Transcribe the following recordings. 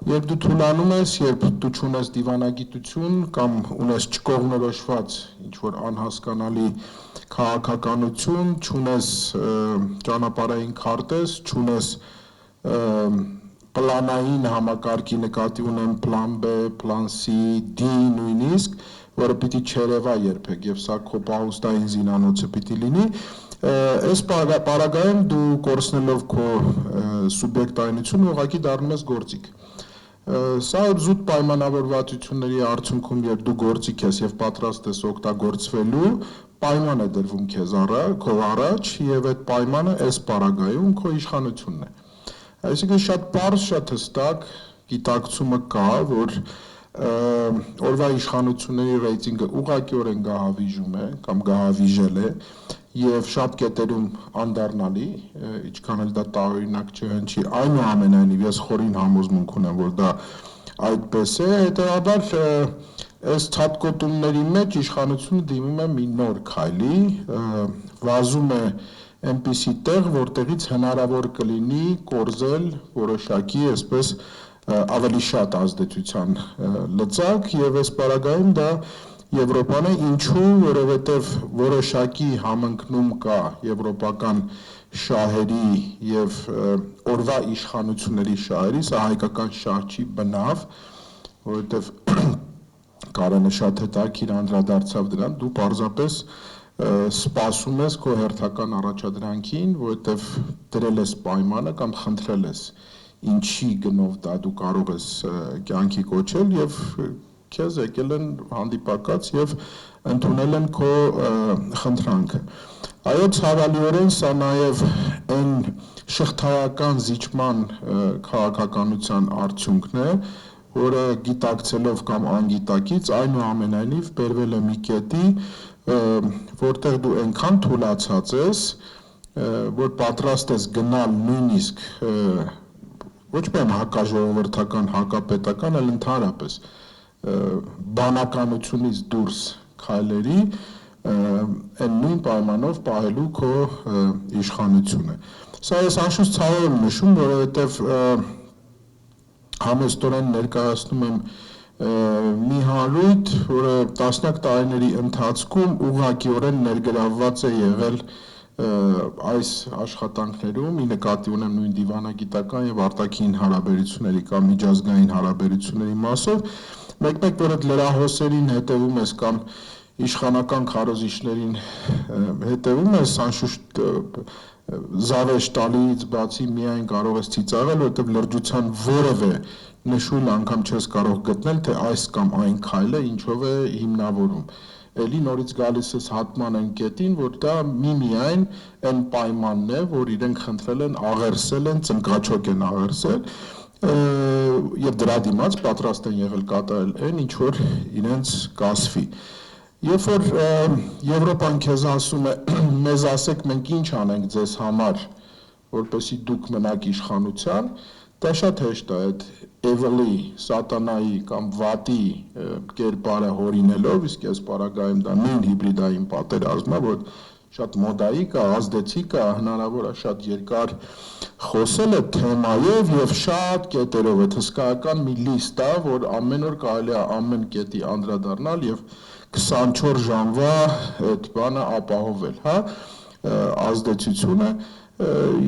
Երբ դու թուլանում ես, երբ դու չունես դիվանագիտություն կամ ունես չկողմնորոշված ինչ-որ անհասկանալի քաղաքականություն, չունես ճանապարհային քարտեզ, չունես պլանային համակարգի նկատի ունեմ պլան B, պլան C, D նույնիսկ, որը պիտի չերևա երբեք եւ սա քո պահուստային զինանոցը պիտի լինի, այս պարագայում դու կորցնելով քո սուբյեկտայնությունը ուղղակի դառնում ես գործիք։ Սա զուտ պայմանավորվածությունների արդյունքում, երբ դու գործիք ես եւ պատրաստ ես օգտագործվելու, պայման է դրվում քո առաջ եւ այդ պայմանը այս պարագայում քո իշխանությունն է։ Այսինքն շատ պարզ, շատ հստակ գիտակցումը կա, որ օրվա իշխանությունների ռեյտինգը ուղղակիորեն գահավիժում է կամ գահավիժել է եւ շատ կետերում անդառնալի, ինչքան էլ դա տարօրինակ չհնչի, այնուամենայնիվ ես խորին համոզմունք ունեմ, որ դա այդպես է, հետեւաբար այս ցածկոտումների մեջ իշխանությունը դիմում է մի նոր քայլի, վազում է այնպիսի տեղ, որտեղից հնարավոր կլինի կորզել որոշակի, այսպես ավելի շատ ազդեցության լծակ եւ այս պարագայում դա Եվրոպան է, ինչու, որովհետև որոշակի համընկնում կա եվրոպական շահերի եւ օրվա իշխանությունների շահերի, սա հայկական շահ չի բնավ, որովհետև Կարենը շատ հետաքրքիր անդրադարձավ դրան, դու պարզապես սպասում ես քո հերթական առաջադրանքին, որովհետև դրել ես պայմանը կամ խնդրել ես ինչի գնով դա դու կարող ես կյանքի կոչել եւ քեզ եկել են հանդիպակաց եւ ընդունել են քո խնդրանքը։ Այո, ցավալիորեն սա նաեւ այն շղթայական զիջման քաղաքականության արդյունքն է, որը գիտակցելով կամ անգիտակից այնուամենայնիվ բերվել է մի կետի, որտեղ դու այնքան թուլացած ես, որ պատրաստ ես գնալ նույնիսկ ոչ միայն հակաժողովրդական, հակապետական, այլ ընդհանրապես բանականությունից դուրս քայլերի այն նույն պայմանով պահելու քո իշխանությունը։ Սա ես անշուշտ ցավով եմ նշում, որովհետև համեստորեն ներկայացնում եմ մի հարույթ, որը տասնյակ տարիների ընթացքում ուղղակիորեն ներգրավված է եղել այս աշխատանքներում, ի նկատի ունեմ նույն դիվանագիտական եւ արտաքին հարաբերությունների կամ միջազգային հարաբերությունների մասով, մեկ-մեկ որ այդ լրահոսերին հետևում ես կամ իշխանական քարոզիչներին հետևում ես, անշուշտ զավեշ տալից բացի միայն կարող ես ծիծաղել, որովհետև լրջության որևէ նշույլ անգամ չես կարող գտնել, թե այս կամ այն քայլը ինչով է հիմնավորում։ Էլի նորից գալիս ես հատման այն կետին, որ դա միմիայն այն պայմանն է, որ իրենք խնդրել են, աղերսել են, ծնկաչոք են աղերսել եւ դրա դիմաց պատրաստ են եղել կատարել այն, ինչ որ իրենց կասվի։ Երբ որ Եվրոպան քեզ ասում է, մեզ ասեք մենք ինչ անենք ձեզ համար, որպեսզի դուք մնաք իշխանության, դա շատ հեշտ է այդ evil-ի, սատանայի կամ վատի կերպարը հորինելով, իսկ այս պարագայում դա նույն հիբրիդային պատերազմը, որ շատ մոդայիկ է, ազդեցիկ է, հնարավոր է շատ երկար խոսել այդ թեմայով եւ շատ կետերով, այդ հսկայական մի լիստ է, որ ամեն օր կարելի է ամեն կետի անդրադառնալ եւ 24 ժամվա այդ բանը ապահովել, հա, ազդեցությունը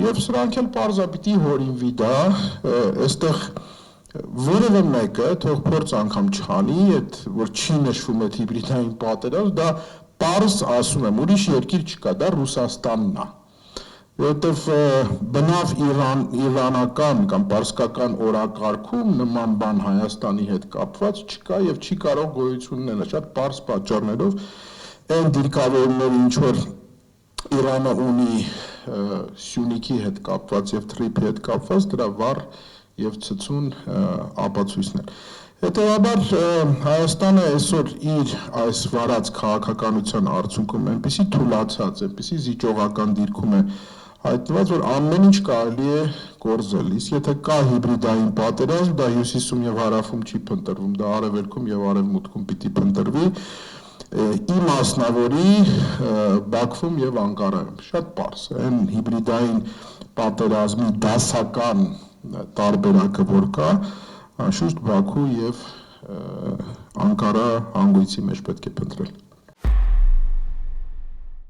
եւ սրանք էլ պարզապիտի հորինվի դա, այստեղ որևէ մեկը թող փորձ անգամ չանի, այդ որ չի նշվում այդ հիբրիդային պատերազմ, դա պարզ ասում եմ, ուրիշ երկիր չկա, դա Ռուսաստանն է, որովհետև բնավ իրանական կամ պարսկական օրակարգում նման բան Հայաստանի հետ կապված չկա եւ չի կարող գոյություն ունենալ, շատ պարզ պատճառներով այն դիրքավորումները, ինչ որ Իրանը ունի Սյունիքի հետ կապված եւ Թրիփի հետ կապված, դրա վառ եւ ցցուն ապացույցներ։ Հետևաբար Հայաստանը այսօր իր այս վարած քաղաքականության արդյունքում այնպիսի թուլացած, այնպիսի զիջողական դիրքում է հայտնված, որ ամեն ինչ կարելի է կորզել, իսկ եթե կա հիբրիդային պատերազմ, դա հյուսիսում եւ հարավում չի փնտրվում, դա արևելքում եւ արևմուտքում պիտի փնտրվի, ի մասնավորի Բաքվում եւ Անկարայում, շատ պարզ, այն հիբրիդային պատերազմի դասական տարբերակը որ կա, Անշուշտ Բաքու եւ Անկարա հանգույցի մեջ պետք է փնտրել։